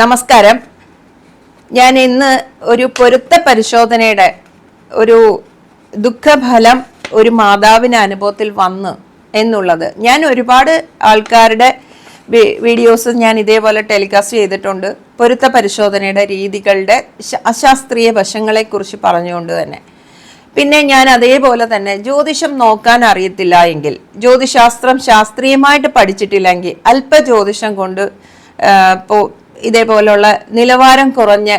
നമസ്കാരം. ഞാൻ ഇന്ന് ഒരു പൊരുത്ത പരിശോധനയുടെ ഒരു ദുഃഖഫലം ഒരു മാതാവിൻ്റെ അനുഭവത്തിൽ വന്ന് എന്നുള്ളത് ഞാൻ ഒരുപാട് ആൾക്കാരുടെ വീഡിയോസ് ഞാൻ ഇതേപോലെ ടെലികാസ്റ്റ് ചെയ്തിട്ടുണ്ട്. പൊരുത്ത പരിശോധനയുടെ രീതികളുടെ അശാസ്ത്രീയ വശങ്ങളെക്കുറിച്ച് പറഞ്ഞുകൊണ്ട് തന്നെ. പിന്നെ ഞാൻ അതേപോലെ തന്നെ ജ്യോതിഷം നോക്കാൻ അറിയത്തില്ല എങ്കിൽ, ജ്യോതിശാസ്ത്രം ശാസ്ത്രീയമായിട്ട് പഠിച്ചിട്ടില്ലെങ്കിൽ അല്പ ജ്യോതിഷം കൊണ്ട് ഇതേപോലുള്ള നിലവാരം കുറഞ്ഞ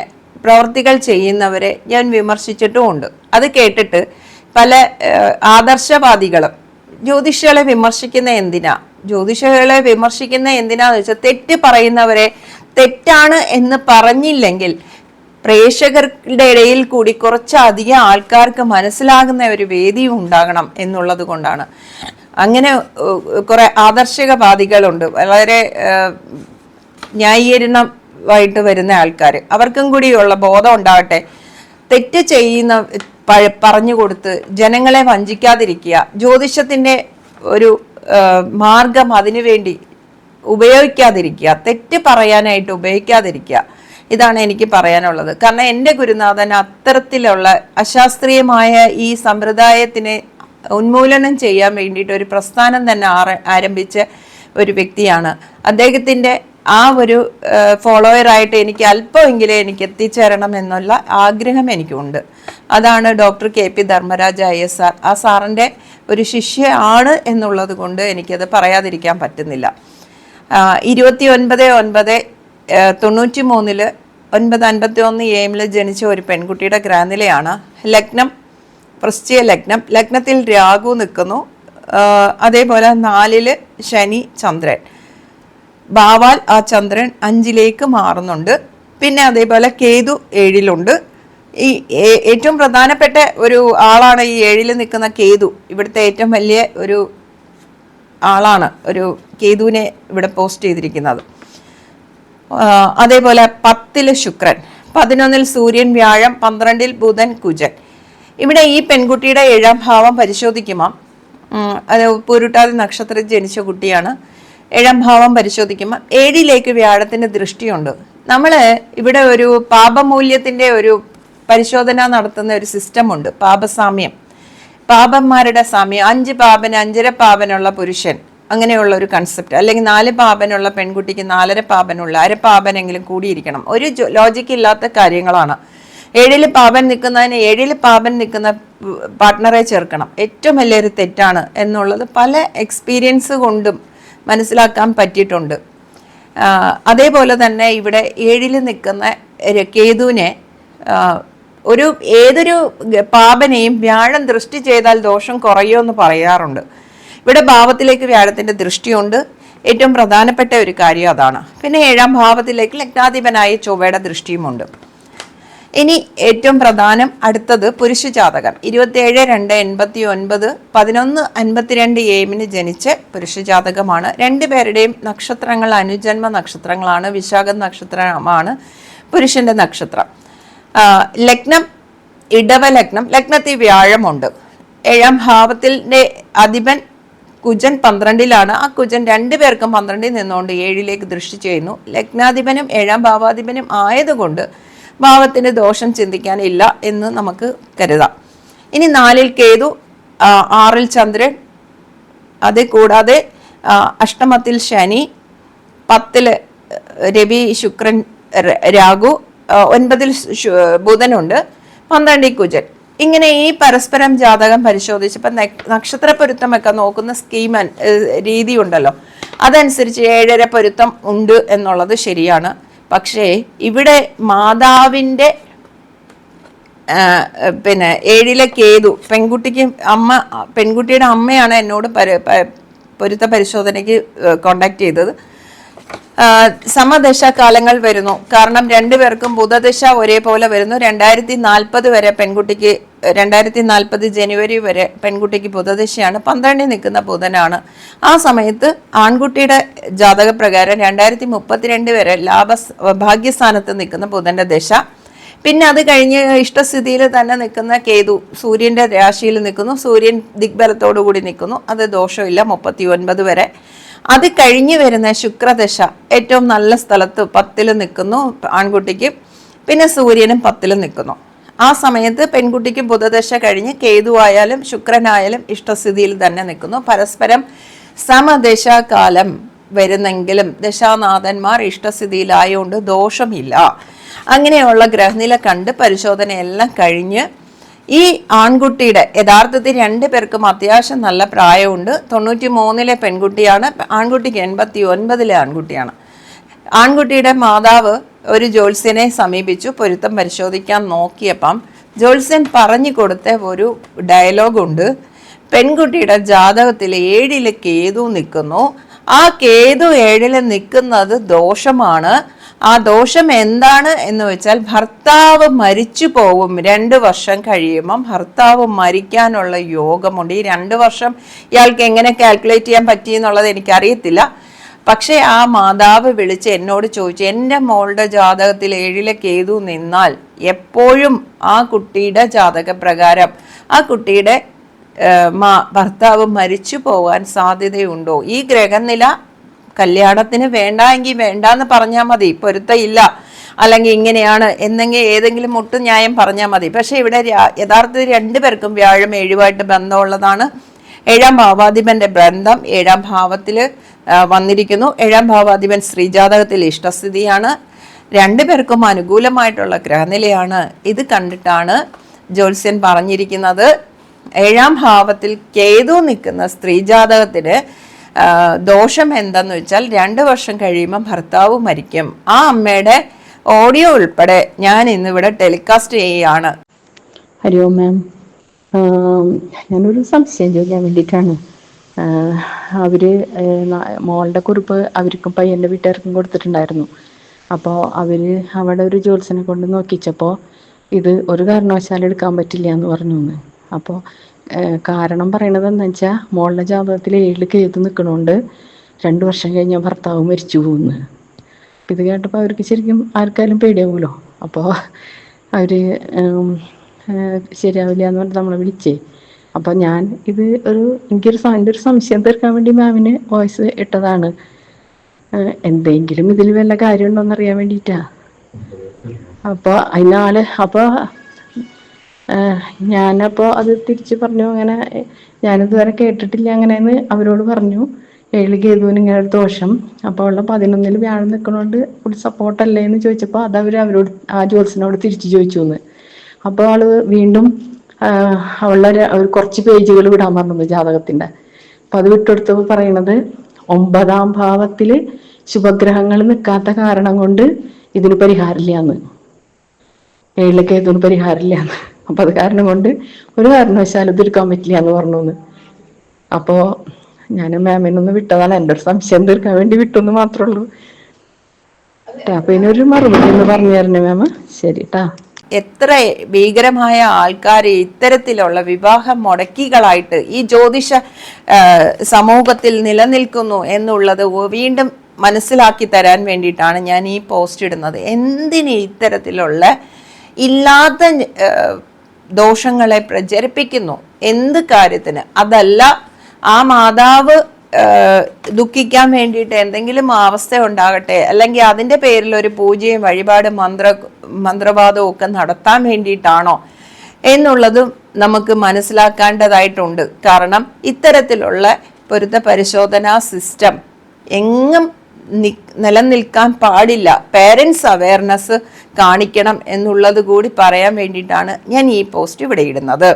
പ്രവർത്തികൾ ചെയ്യുന്നവരെ ഞാൻ വിമർശിച്ചിട്ടുമുണ്ട്. അത് കേട്ടിട്ട് പല ആദർശവാദികളും ജ്യോതിഷികളെ വിമർശിക്കുന്ന എന്തിനാന്ന് വെച്ചാൽ തെറ്റ് പറയുന്നവരെ തെറ്റാണ് എന്ന് പറഞ്ഞില്ലെങ്കിൽ പ്രേക്ഷകരുടെ ഇടയിൽ കൂടി കുറച്ചധികം ആൾക്കാർക്ക് മനസ്സിലാകുന്ന ഒരു വേദിയും ഉണ്ടാകണം എന്നുള്ളത് കൊണ്ടാണ്. അങ്ങനെ കുറെ ആദർശകവാദികളുണ്ട്, വളരെ ന്യായീകരണമായിട്ട് വരുന്ന ആൾക്കാർ. അവർക്കും കൂടിയുള്ള ബോധം ഉണ്ടാകട്ടെ. തെറ്റ് ചെയ്യുന്ന പറഞ്ഞു കൊടുത്ത് ജനങ്ങളെ വഞ്ചിക്കാതിരിക്കുക, ജ്യോതിഷത്തിൻ്റെ ഒരു മാർഗം അതിനുവേണ്ടി ഉപയോഗിക്കാതിരിക്കുക, തെറ്റ് പറയാനായിട്ട് ഉപയോഗിക്കാതിരിക്കുക. ഇതാണ് എനിക്ക് പറയാനുള്ളത്. കാരണം എൻ്റെ ഗുരുനാഥൻ അത്തരത്തിലുള്ള അശാസ്ത്രീയമായ ഈ സമ്പ്രദായത്തിനെ ഉന്മൂലനം ചെയ്യാൻ വേണ്ടിയിട്ട് ഒരു പ്രസ്ഥാനം തന്നെ ആരംഭിച്ച ഒരു വ്യക്തിയാണ്. അദ്ദേഹത്തിൻ്റെ ആ ഒരു ഫോളോവറായിട്ട് എനിക്ക് അല്പമെങ്കിലും എനിക്ക് എത്തിച്ചേരണം എന്നുള്ള ആഗ്രഹം എനിക്കുണ്ട്. അതാണ് ഡോക്ടർ KP ധർമ്മരാജ ISR. ആ സാറിൻ്റെ ഒരു ശിഷ്യയാണ് എന്നുള്ളത് കൊണ്ട് എനിക്കത് പറയാതിരിക്കാൻ പറ്റുന്നില്ല. 29/9/93 9:51 AM ജനിച്ച ഒരു പെൺകുട്ടിയുടെ ഗ്രാനിലയാണ്. ലഗ്നം വൃശ്ചിക ലഗ്നം, ലഗ്നത്തിൽ രാഹു നിൽക്കുന്നു. അതേപോലെ 4 ശനി ചന്ദ്രൻ. ഭാവാൽ ആ ചന്ദ്രൻ 5 മാറുന്നുണ്ട്. പിന്നെ അതേപോലെ കേതു 7 ഈ ഏറ്റവും പ്രധാനപ്പെട്ട ഒരു ആളാണ് ഈ 7 നിൽക്കുന്ന കേതു. ഇവിടുത്തെ ഏറ്റവും വലിയ ഒരു ആളാണ് ഒരു കേതുവിനെ ഇവിടെ പോസ്റ്റ് ചെയ്തിരിക്കുന്നത്. അതേപോലെ 10 ശുക്രൻ, 11 സൂര്യൻ, വ്യാഴം, 12 ബുധൻ, കുജൻ. ഇവിടെ ഈ പെൺകുട്ടിയുടെ 7ാം ഭാവം പരിശോധിക്കുമ്പോൾ അത് പൂരുട്ടാതി നക്ഷത്രത്തിൽ ജനിച്ച കുട്ടിയാണ്. 7ാം ഭാവം പരിശോധിക്കുമ്പോൾ 7 വ്യാഴത്തിൻ്റെ ദൃഷ്ടിയുണ്ട്. നമ്മൾ ഇവിടെ ഒരു പാപമൂല്യത്തിൻ്റെ ഒരു പരിശോധന നടത്തുന്ന ഒരു സിസ്റ്റമുണ്ട്. പാപസാമ്യം, പാപന്മാരുടെ സാമ്യം. 5 പാപന് 5.5 പാപനുള്ള പുരുഷൻ, അങ്ങനെയുള്ള ഒരു കൺസെപ്റ്റ്. അല്ലെങ്കിൽ 4 പാപനുള്ള പെൺകുട്ടിക്ക് 4.5 പാപനുള്ള അരപ്പാപനെങ്കിലും കൂടിയിരിക്കണം. ഒരു ലോജിക്ക് ഇല്ലാത്ത കാര്യങ്ങളാണ്. 7 പാപൻ നിൽക്കുന്നതിന് 7 പാപൻ നിൽക്കുന്ന പാർട്ട്ണറെ ചേർക്കണം. ഏറ്റവും വലിയൊരു തെറ്റാണ് എന്നുള്ളത് പല എക്സ്പീരിയൻസ് കൊണ്ടും മനസ്സിലാക്കാൻ പറ്റിയിട്ടുണ്ട്. അതേപോലെ തന്നെ ഇവിടെ 7 നിൽക്കുന്ന കേതുവിനെ ഏതൊരു പാപനെയും വ്യാഴം ദൃഷ്ടി ചെയ്താൽ ദോഷം കുറയുമെന്ന് പറയാറുണ്ട്. ഇവിടെ ഭാവത്തിലേക്ക് വ്യാഴത്തിൻ്റെ ദൃഷ്ടിയുണ്ട്. ഏറ്റവും പ്രധാനപ്പെട്ട ഒരു കാര്യം അതാണ്. പിന്നെ 7ാം ഭാവത്തിലേക്ക് ലഗ്നാധിപനായ ചൊവ്വയുടെ ദൃഷ്ടിയുമുണ്ട്. ഇനി ഏറ്റവും പ്രധാനം അടുത്തത് പുരുഷ ജാതകം. 27/2/89 11:52 AM ജനിച്ച പുരുഷ ജാതകമാണ്. രണ്ടുപേരുടെയും നക്ഷത്രങ്ങൾ അനുജന്മ നക്ഷത്രങ്ങളാണ്. വിശാഖ നക്ഷത്രമാണ് പുരുഷന്റെ നക്ഷത്രം. ലഗ്നം ഇടവ ലഗ്നം, ലഗ്നത്തിൽ വ്യാഴമുണ്ട്. 7ാം ഭാവത്തിൻ്റെ അധിപൻ കുജൻ 12 ആ കുജൻ 2 പേർക്കും 12 നിന്നുകൊണ്ട് 7 ദൃഷ്ടി ചെയ്യുന്നു. ലഗ്നാധിപനും 7ാം ഭാവാധിപനും ആയതുകൊണ്ട് ഭാവത്തിന് ദോഷം ചിന്തിക്കാനില്ല എന്ന് നമുക്ക് കരുതാം. ഇനി 4 കേതു, 6 ചന്ദ്രൻ, അത് കൂടാതെ അഷ്ടമത്തിൽ ശനി, 10 രവി, ശുക്രൻ, രാഹു, 9 ബുധനുണ്ട്, 12 കുജൻ. ഇങ്ങനെ ഈ പരസ്പരം ജാതകം പരിശോധിച്ചപ്പോൾ നക്ഷത്ര പൊരുത്തമൊക്കെ നോക്കുന്ന സ്കീം രീതി ഉണ്ടല്ലോ, അതനുസരിച്ച് 7.5 പൊരുത്തം ഉണ്ട് എന്നുള്ളത് ശരിയാണ്. പക്ഷേ ഇവിടെ മാതാവിൻ്റെ 7 കേതു പെൺകുട്ടിയുടെ അമ്മയാണ് എന്നോട് പൊരുത്ത പരിശോധനയ്ക്ക് കോണ്ടാക്ട് ചെയ്തത്. സമദശാകാലങ്ങൾ വരുന്നു. കാരണം 2 പേർക്കും ബുധദശ ഒരേപോലെ വരുന്നു. 2040 വരെ പെൺകുട്ടിക്ക്, 2040 ജനുവരി വരെ പെൺകുട്ടിക്ക് ബുധദശയാണ്. 12 നിൽക്കുന്ന ബുധനാണ്. ആ സമയത്ത് ആൺകുട്ടിയുടെ ജാതകപ്രകാരം 2032 വരെ ഭാഗ്യസ്ഥാനത്ത് നിൽക്കുന്ന ബുധന്റെ ദശ. പിന്നെ അത് കഴിഞ്ഞ് ഇഷ്ടസ്ഥിതിയിൽ തന്നെ നിൽക്കുന്ന കേതു സൂര്യന്റെ രാശിയിൽ നിൽക്കുന്നു. സൂര്യൻ ദിഗ്ബലത്തോടു കൂടി നിൽക്കുന്നു. അത് ദോഷമില്ല 39 വരെ. അത് കഴിഞ്ഞു വരുന്ന ശുക്രദശ ഏറ്റവും നല്ല സ്ഥലത്ത് 10 നിൽക്കുന്നു ആൺകുട്ടിക്ക്. പിന്നെ സൂര്യനും 10 നിൽക്കുന്നു. ആ സമയത്ത് പെൺകുട്ടിക്ക് ബുധദശ കഴിഞ്ഞ് കേതുവായാലും ശുക്രനായാലും ഇഷ്ടസ്ഥിതിയിൽ തന്നെ നിൽക്കുന്നു. പരസ്പരം സമദശാകാലം വരുന്നെങ്കിലും ദശാനാഥന്മാർ ഇഷ്ടസ്ഥിതിയിലായതുകൊണ്ട് ദോഷമില്ല. അങ്ങനെയുള്ള ഗ്രഹനില കണ്ട് പരിശോധനയെല്ലാം കഴിഞ്ഞ് ഈ ആൺകുട്ടിയുടെ യഥാർത്ഥത്തിൽ 2 പേർക്കും അത്യാവശ്യം നല്ല പ്രായമുണ്ട്. 93 പെൺകുട്ടിയാണ്, ആൺകുട്ടിക്ക് 89 ആൺകുട്ടിയാണ്. ആൺകുട്ടിയുടെ മാതാവ് ഒരു ജ്യോത്സ്യനെ സമീപിച്ചു, പൊരുത്തം പരിശോധിക്കാൻ നോക്കിയപ്പം ജ്യോത്സ്യൻ പറഞ്ഞു കൊടുത്ത ഒരു ഡയലോഗുണ്ട്. പെൺകുട്ടിയുടെ ജാതകത്തിൽ 7 കേതു നിൽക്കുന്നു. ആ കേതു 7 നിൽക്കുന്നത് ദോഷമാണ്. ആ ദോഷം എന്താണ് എന്ന് വെച്ചാൽ ഭർത്താവ് മരിച്ചു പോകും. 2 വർഷം കഴിയുമ്പം ഭർത്താവ് മരിക്കാനുള്ള യോഗമുണ്ട്. ഈ 2 വർഷം ഇയാൾക്ക് എങ്ങനെ കാൽക്കുലേറ്റ് ചെയ്യാൻ പറ്റിയെന്നുള്ളത് എനിക്കറിയത്തില്ല. പക്ഷേ ആ മാതാവ് വിളിച്ച് എന്നോട് ചോദിച്ചു, എൻ്റെ മോളുടെ ജാതകത്തിൽ 7 കേതു നിന്നാൽ എപ്പോഴും ആ കുട്ടിയുടെ ജാതകപ്രകാരം ആ കുട്ടിയുടെ ഭർത്താവ് മരിച്ചു പോകാൻ സാധ്യതയുണ്ടോ? ഈ ഗ്രഹനില കല്യാണത്തിന് വേണ്ട എങ്കിൽ വേണ്ടാന്ന് പറഞ്ഞാൽ മതി, പൊരുത്തമില്ല അല്ലെങ്കിൽ ഇങ്ങനെയാണ് എന്നെങ്കിൽ ഏതെങ്കിലും മുട്ടു ന്യായം പറഞ്ഞാൽ മതി. പക്ഷെ ഇവിടെ യഥാർത്ഥത്തിൽ 2 പേർക്കും വ്യാഴം 7 ബന്ധമുള്ളതാണ്. 7ാം ഭാവാധിപന്റെ ബന്ധം 7ാം ഭാവത്തിൽ വന്നിരിക്കുന്നു. 7ാം ഭാവാധിപൻ ശ്രീജാതകത്തിൽ ഇഷ്ടസ്ഥിതിയാണ്. 2 പേർക്കും അനുകൂലമായിട്ടുള്ള ഗ്രഹനിലയാണ്. ഇത് കണ്ടിട്ടാണ് ജ്യോത്സ്യൻ പറഞ്ഞിരിക്കുന്നത് 7ാം ഭാവത്തിൽ കേതു നിൽക്കുന്ന സ്ത്രീജാതകത്തിന് ദോഷം എന്തെന്ന് വെച്ചാൽ 2 വർഷം കഴിയുമ്പോൾ ഭർത്താവ് മരിക്കും. ആ അമ്മയുടെ ഓഡിയോ ഉൾപ്പെടെ ഞാൻ ഇന്നിവിടെ ടെലികാസ്റ്റ് ചെയ്യുകയാണ്. ഹരി ഓം മാം, ഞാനൊരു സംശയം ചോദിക്കാൻ വേണ്ടിയിട്ടാണ്. അവര് മോളുടെ കുറിപ്പ് അവർക്കും പയ്യൻ്റെ വീട്ടുകാർക്കും കൊടുത്തിട്ടുണ്ടായിരുന്നു. അപ്പോൾ അവര് അവിടെ ഒരു ജ്യോത്സ്യനെ കൊണ്ട് നോക്കിച്ചപ്പോൾ ഇത് ഒരു കാരണവശാലും എടുക്കാൻ പറ്റില്ല എന്ന് പറഞ്ഞു. അപ്പോൾ കാരണം പറയണത് എന്താ വെച്ചാൽ മോളുടെ ജാതകത്തിൽ 7 കേതു നിൽക്കണോണ്ട് 2 വർഷം കഴിഞ്ഞാൽ ഭർത്താവ് മരിച്ചു പോകുന്നു. ഇത് കേട്ടപ്പോൾ അവർക്ക് ശരിക്കും ആർക്കായാലും പേടിയാവുമല്ലോ. അപ്പോൾ അവര് ശരിയാവില്ല എന്ന് പറഞ്ഞിട്ട് നമ്മളെ വിളിച്ചേ. അപ്പോൾ ഞാൻ ഇത് എൻ്റെ ഒരു സംശയം തീർക്കാൻ വേണ്ടി മാമിന് വോയിസ് ഇട്ടതാണ്. എന്തെങ്കിലും ഇതിൽ വല്ല കാര്യമുണ്ടോ എന്നറിയാൻ വേണ്ടിയിട്ടാ. അപ്പോൾ അപ്പോൾ ഞാനപ്പോൾ അത് തിരിച്ച് പറഞ്ഞു, അങ്ങനെ ഞാനിതുവരെ കേട്ടിട്ടില്ല അങ്ങനെയെന്ന് അവരോട് പറഞ്ഞു. 7 കേതുവിന് ഇങ്ങനെ ഒരു ദോഷം, അപ്പോൾ ഉള്ള 11 വ്യാഴം നിൽക്കണോണ്ട് ഒരു സപ്പോർട്ടല്ലേ എന്ന് ചോദിച്ചപ്പോൾ അത് അവരോട് ആ ജ്യോത്സ്യനോട് തിരിച്ചു ചോദിച്ചു എന്ന്. അപ്പോൾ ആള് വീണ്ടും അവളുടെ കുറച്ച് പേജുകൾ വിടാൻ പറഞ്ഞു ജാതകത്തിൻ്റെ. അപ്പം അത് വിട്ടെടുത്തപ്പോൾ പറയണത് 9ാം ഭാവത്തിൽ ശുഭഗ്രഹങ്ങൾ നിൽക്കാത്ത കാരണം കൊണ്ട് ഇതിന് പരിഹാരമില്ല എന്ന്, 7 കേതുവിന് പരിഹാരമില്ല എന്ന്. അപ്പം അത് കാരണം കൊണ്ട് ഒരു കാരണവശാലും ഇതെടുക്കാൻ പറ്റില്ല എന്ന് പറഞ്ഞു. അപ്പോൾ ഞാൻ മാമിനൊന്ന് വിട്ടതാണ്, എൻ്റെ ഒരു സംശയം തീർക്കാൻ വേണ്ടി വിട്ടെന്ന് മാത്രമേ ഉള്ളൂ. അപ്പൊ ഇതിനൊരു മറുപടി എന്ന് പറഞ്ഞു തരണേ മാം. ശരി ട്ടാ. എത്ര ഭീകരമായ ആൾക്കാർ ഇത്തരത്തിലുള്ള വിവാഹം മുടക്കികളായിട്ട് ഈ ജ്യോതിഷ സമൂഹത്തിൽ നിലനിൽക്കുന്നു എന്നുള്ളത് വീണ്ടും മനസ്സിലാക്കി തരാൻ വേണ്ടിയിട്ടാണ് ഞാൻ ഈ പോസ്റ്റ് ഇടുന്നത്. എന്തിന് ഇത്തരത്തിലുള്ള ഇല്ലാത്ത ദോഷങ്ങളെ പ്രചരിപ്പിക്കുന്നു? എന്ത് കാര്യത്തിന്? അതല്ല ആ മാതാവ് ദുഃഖിക്കാൻ വേണ്ടിയിട്ട് എന്തെങ്കിലും അവസ്ഥ ഉണ്ടാകട്ടെ, അല്ലെങ്കിൽ അതിൻ്റെ പേരിൽ ഒരു പൂജയും വഴിപാട് മന്ത്രവാദവും ഒക്കെ നടത്താൻ വേണ്ടിയിട്ടാണോ എന്നുള്ളതും നമുക്ക് മനസ്സിലാക്കേണ്ടതായിട്ടുണ്ട്. കാരണം ഇത്തരത്തിലുള്ള പൊരുത്ത പരിശോധനാ സിസ്റ്റം എങ്ങും നിലനിൽക്കാൻ പാടില്ല. പേരൻസ് അവയർനെസ് കാണിക്കണം എന്നുള്ളത് കൂടി പറയാൻ വേണ്ടിയിട്ടാണ് ഞാൻ ഈ പോസ്റ്റ് ഇവിടെ ഇടുന്നത്.